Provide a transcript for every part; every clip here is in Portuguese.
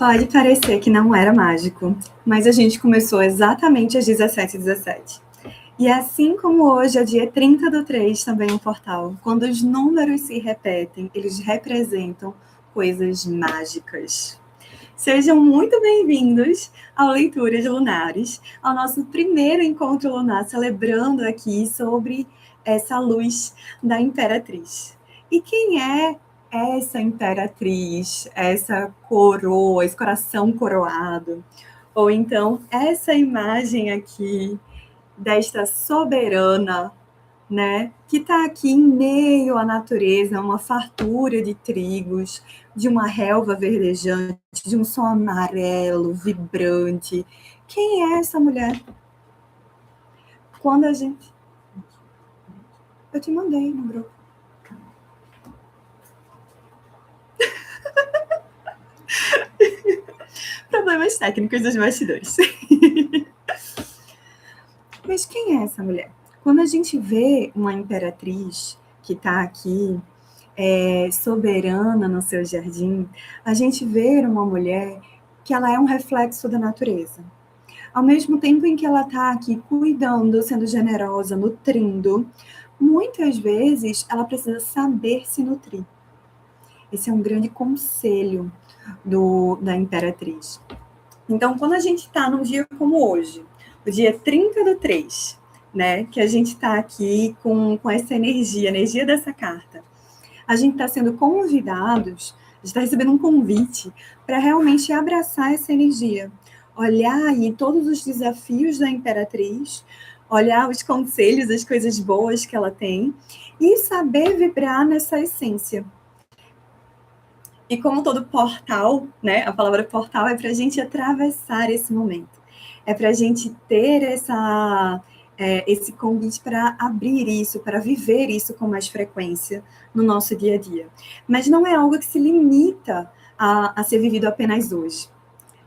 Pode parecer que não era mágico, mas a gente começou exatamente às 17h17. E assim como hoje é dia 30/3, também um portal, quando os números se repetem, eles representam coisas mágicas. Sejam muito bem-vindos ao Leituras Lunares, ao nosso primeiro encontro lunar, celebrando aqui sobre essa luz da Imperatriz. E quem é essa Imperatriz, essa coroa, esse coração coroado? Ou então, essa imagem aqui desta soberana, né, que está aqui em meio à natureza, uma fartura de trigos, de uma relva verdejante, de um som amarelo, vibrante. Quem é essa mulher? Quando a gente... Eu te mandei no grupo. Problemas técnicos dos bastidores. Mas quem é essa mulher? Quando a gente vê uma imperatriz que está aqui, soberana no seu jardim, a gente vê uma mulher que ela é um reflexo da natureza. Ao mesmo tempo em que ela está aqui cuidando, sendo generosa, nutrindo, muitas vezes ela precisa saber se nutrir. Esse é um grande conselho da Imperatriz. Então, quando a gente está num dia como hoje, o dia 30/3, né, que a gente está aqui com essa energia, a energia dessa carta, a gente está sendo convidados, a gente está recebendo um convite para realmente abraçar essa energia, olhar aí todos os desafios da Imperatriz, olhar os conselhos, as coisas boas que ela tem e saber vibrar nessa essência. E como todo portal, né, a palavra portal é para a gente atravessar esse momento, é para a gente ter esse convite para abrir isso, para viver isso com mais frequência no nosso dia a dia. Mas não é algo que se limita a ser vivido apenas hoje.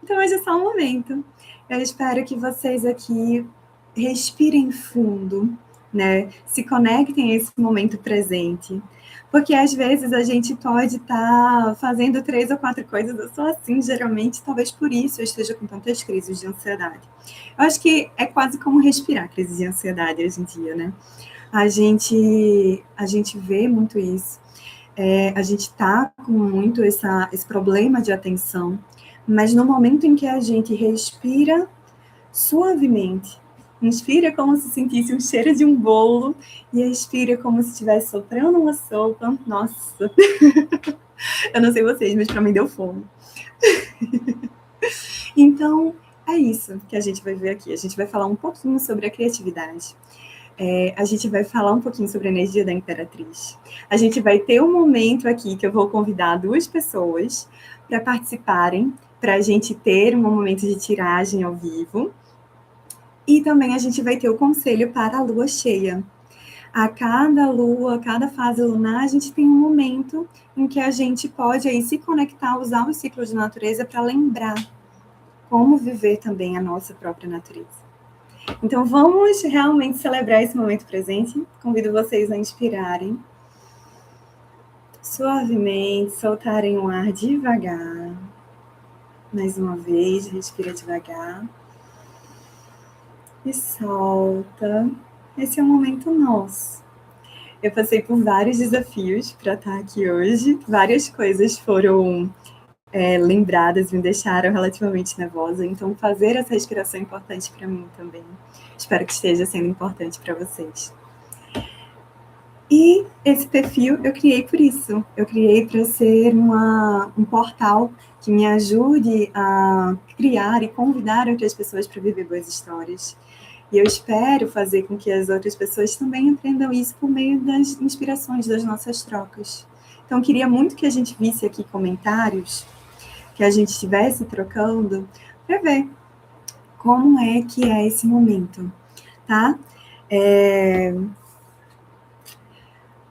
Então, hoje é só um momento. Eu espero que vocês aqui respirem fundo, né? Se conectem a esse momento presente. Porque às vezes a gente pode estar fazendo 3 ou 4 coisas, eu sou assim, geralmente, talvez por isso eu esteja com tantas crises de ansiedade. Eu acho que é quase como respirar crise de ansiedade hoje em dia, né? A gente vê muito isso. A gente está com muito esse problema de atenção, mas no momento em que a gente respira suavemente, inspira como se sentisse um cheiro de um bolo e expira como se estivesse soprando uma sopa. Nossa! Eu não sei vocês, mas para mim deu fome. Então, é isso que a gente vai ver aqui. A gente vai falar um pouquinho sobre a criatividade. A gente vai falar um pouquinho sobre a energia da Imperatriz. A gente vai ter um momento aqui que eu vou convidar 2 pessoas para participarem, para a gente ter um momento de tiragem ao vivo. E também a gente vai ter o conselho para a lua cheia. A cada lua, a cada fase lunar, a gente tem um momento em que a gente pode aí se conectar, usar os ciclos de natureza para lembrar como viver também a nossa própria natureza. Então, vamos realmente celebrar esse momento presente. Convido vocês a inspirarem suavemente, soltarem o ar devagar. Mais uma vez, respira devagar. E solta. Esse é um momento nosso. Eu passei por vários desafios para estar aqui hoje. Várias coisas foram lembradas, me deixaram relativamente nervosa. Então, fazer essa respiração é importante para mim também. Espero que esteja sendo importante para vocês. E esse perfil eu criei por isso. Eu criei para ser um portal que me ajude a criar e convidar outras pessoas para viver boas histórias. E eu espero fazer com que as outras pessoas também aprendam isso por meio das inspirações das nossas trocas. Então, eu queria muito que a gente visse aqui comentários, que a gente estivesse trocando, para ver como é que é esse momento, tá?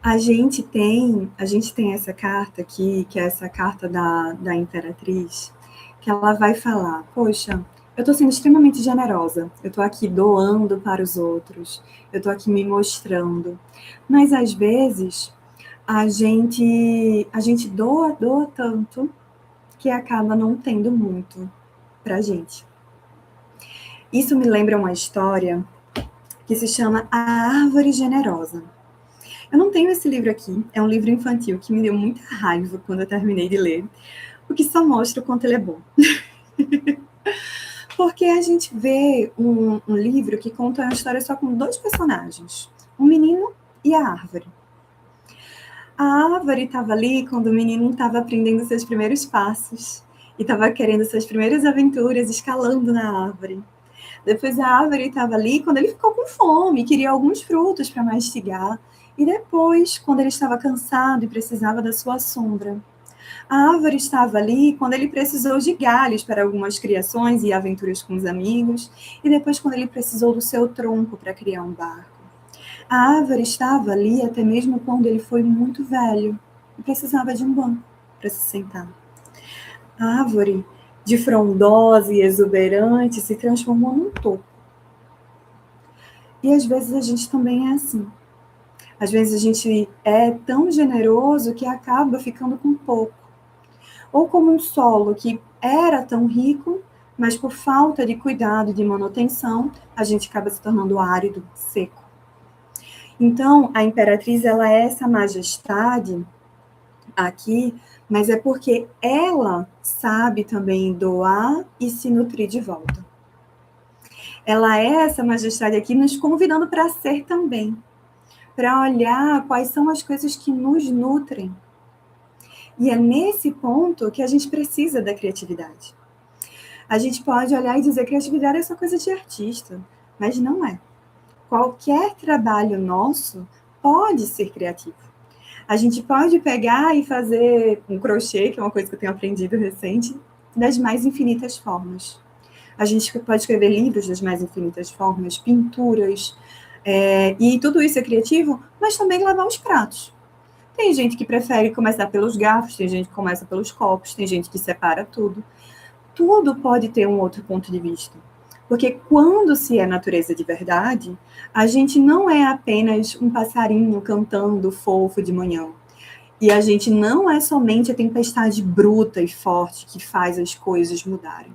A gente tem essa carta aqui, que é essa carta da Imperatriz, que ela vai falar, poxa, eu estou sendo extremamente generosa, eu estou aqui doando para os outros, eu estou aqui me mostrando, mas às vezes a gente doa tanto que acaba não tendo muito pra gente. Isso me lembra uma história que se chama A Árvore Generosa. Eu não tenho esse livro aqui, é um livro infantil que me deu muita raiva quando eu terminei de ler, o que só mostra o quanto ele é bom. Porque a gente vê um livro que conta uma história só com 2 personagens, um menino e a árvore. A árvore estava ali quando o menino estava aprendendo seus primeiros passos e estava querendo suas primeiras aventuras escalando na árvore. Depois a árvore estava ali quando ele ficou com fome, queria alguns frutos para mastigar. E depois, quando ele estava cansado e precisava da sua sombra. A árvore estava ali quando ele precisou de galhos para algumas criações e aventuras com os amigos. E depois, quando ele precisou do seu tronco para criar um barco. A árvore estava ali até mesmo quando ele foi muito velho e precisava de um banco para se sentar. A árvore, de frondosa e exuberante, se transformou num topo. E às vezes a gente também é assim. Às vezes a gente é tão generoso que acaba ficando com pouco. Ou como um solo que era tão rico, mas por falta de cuidado e de manutenção, a gente acaba se tornando árido, seco. Então, a imperatriz, ela é essa majestade aqui, mas é porque ela sabe também doar e se nutrir de volta. Ela é essa majestade aqui nos convidando para ser também, para olhar quais são as coisas que nos nutrem. E é nesse ponto que a gente precisa da criatividade. A gente pode olhar e dizer que criatividade é só coisa de artista, mas não é. Qualquer trabalho nosso pode ser criativo. A gente pode pegar e fazer um crochê, que é uma coisa que eu tenho aprendido recente, das mais infinitas formas. A gente pode escrever livros das mais infinitas formas, pinturas, e tudo isso é criativo, mas também lavar os pratos. Tem gente que prefere começar pelos garfos, tem gente que começa pelos copos, tem gente que separa tudo. Tudo pode ter um outro ponto de vista. Porque quando se é natureza de verdade, a gente não é apenas um passarinho cantando fofo de manhã. E a gente não é somente a tempestade bruta e forte que faz as coisas mudarem.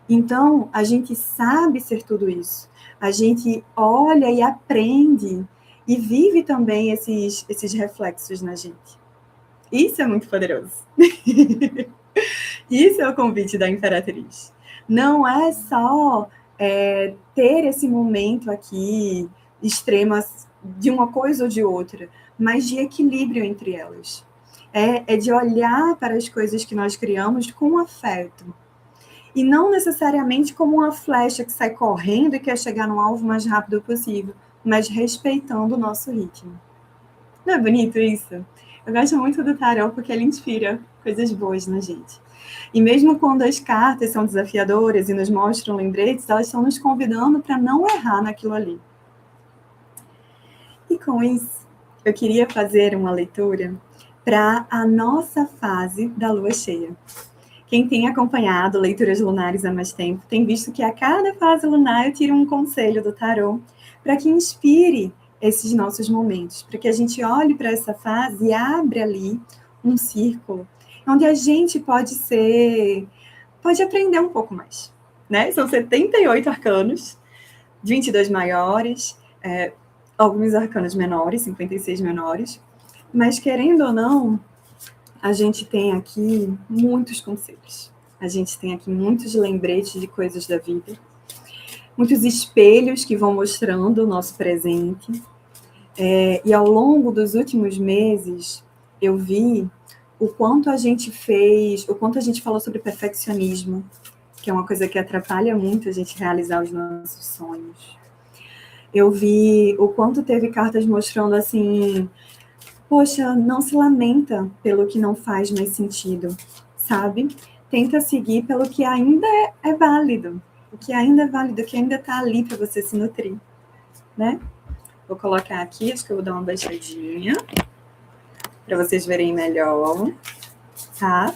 Então, a gente sabe ser tudo isso. A gente olha e aprende e vive também esses reflexos na gente. Isso é muito poderoso. Isso é o convite da Imperatriz. Não é só ter esse momento aqui, extremas de uma coisa ou de outra, mas de equilíbrio entre elas. É de olhar para as coisas que nós criamos com afeto. E não necessariamente como uma flecha que sai correndo e quer chegar no alvo o mais rápido possível, mas respeitando o nosso ritmo. Não é bonito isso? Eu gosto muito do tarot porque ele inspira coisas boas na gente. E mesmo quando as cartas são desafiadoras e nos mostram lembretes, elas estão nos convidando para não errar naquilo ali. E com isso, eu queria fazer uma leitura para a nossa fase da lua cheia. Quem tem acompanhado leituras lunares há mais tempo tem visto que a cada fase lunar eu tiro um conselho do tarot para que inspire esses nossos momentos, para que a gente olhe para essa fase e abra ali um círculo onde a gente pode aprender um pouco mais, né? São 78 arcanos, 22 maiores, alguns arcanos menores, 56 menores, mas querendo ou não, a gente tem aqui muitos conselhos. A gente tem aqui muitos lembretes de coisas da vida, muitos espelhos que vão mostrando o nosso presente. E ao longo dos últimos meses, eu vi o quanto a gente fez, o quanto a gente falou sobre perfeccionismo, que é uma coisa que atrapalha muito a gente realizar os nossos sonhos. Eu vi o quanto teve cartas mostrando assim, poxa, não se lamenta pelo que não faz mais sentido, sabe? Tenta seguir pelo que ainda é válido, o que ainda é válido, o que ainda está ali para você se nutrir, né? Vou colocar aqui, acho que eu vou dar uma baixadinha para vocês verem melhor, tá?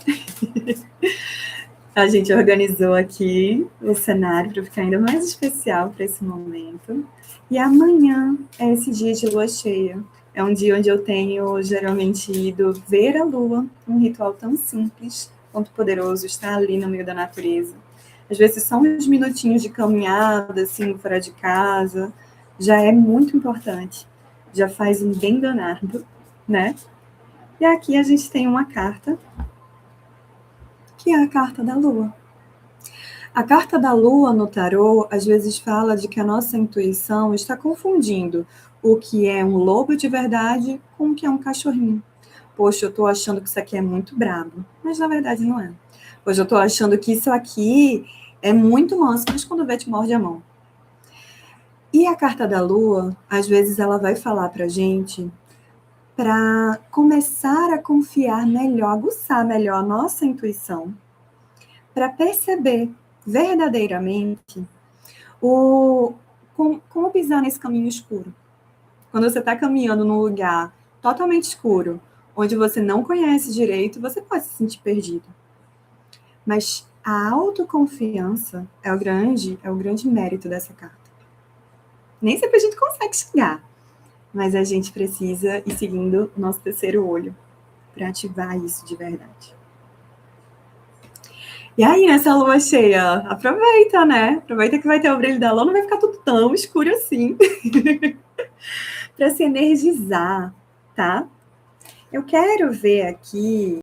A gente organizou aqui o cenário para ficar ainda mais especial para esse momento. E amanhã é esse dia de lua cheia. É um dia onde eu tenho geralmente ido ver a lua, um ritual tão simples, quanto poderoso estar ali no meio da natureza. Às vezes são uns minutinhos de caminhada, assim, fora de casa, já é muito importante. Já faz um bem danado, né? E aqui a gente tem uma carta, que é a carta da Lua. A carta da Lua no tarô, às vezes fala de que a nossa intuição está confundindo o que é um lobo de verdade com o que é um cachorrinho. Poxa, eu tô achando que isso aqui é muito brabo, mas na verdade não é. Hoje eu tô achando que isso aqui é muito manso, mas quando vê te morde a mão. E a carta da Lua, às vezes ela vai falar pra gente para começar a confiar melhor, aguçar melhor a nossa intuição, para perceber verdadeiramente como pisar nesse caminho escuro. Quando você está caminhando num lugar totalmente escuro, onde você não conhece direito, você pode se sentir perdido. Mas a autoconfiança é o grande mérito dessa carta. Nem sempre a gente consegue chegar, mas a gente precisa ir seguindo o nosso terceiro olho para ativar isso de verdade. E aí, nessa lua cheia, aproveita, né? Aproveita que vai ter o brilho da lua, não vai ficar tudo tão escuro assim. Para se energizar, tá? Eu quero ver aqui